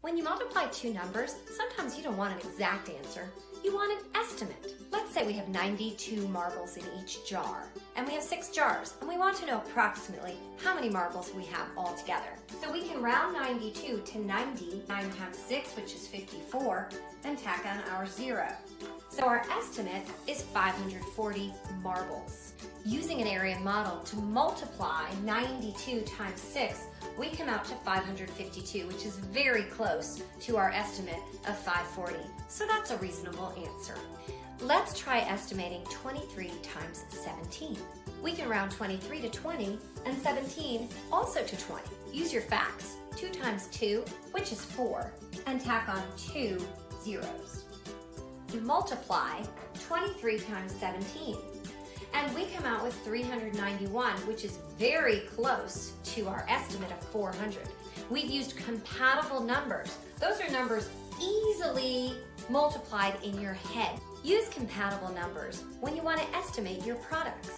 When you multiply two numbers, sometimes you don't want an exact answer. You want an estimate. Let's say we have 92 marbles in each jar, and we have 6 jars, and we want to know approximately how many marbles we have all together. So we can round 92 to 90, 9 times 6, which is 54, and tack on our 0. So our estimate is 540 marbles. Using an area model to multiply 92 times 6, we come out to 552, which is very close to our estimate of 540. So that's a reasonable answer. Let's try estimating 23 times 17. We can round 23 to 20 and 17 also to 20. Use your facts. 2 times 2, which is 4, and tack on 2 zeros. You multiply 23 times 17. And we come out with 391, which is very close to our estimate of 400. We've used compatible numbers. Those are numbers easily multiplied in your head. Use compatible numbers when you want to estimate your products.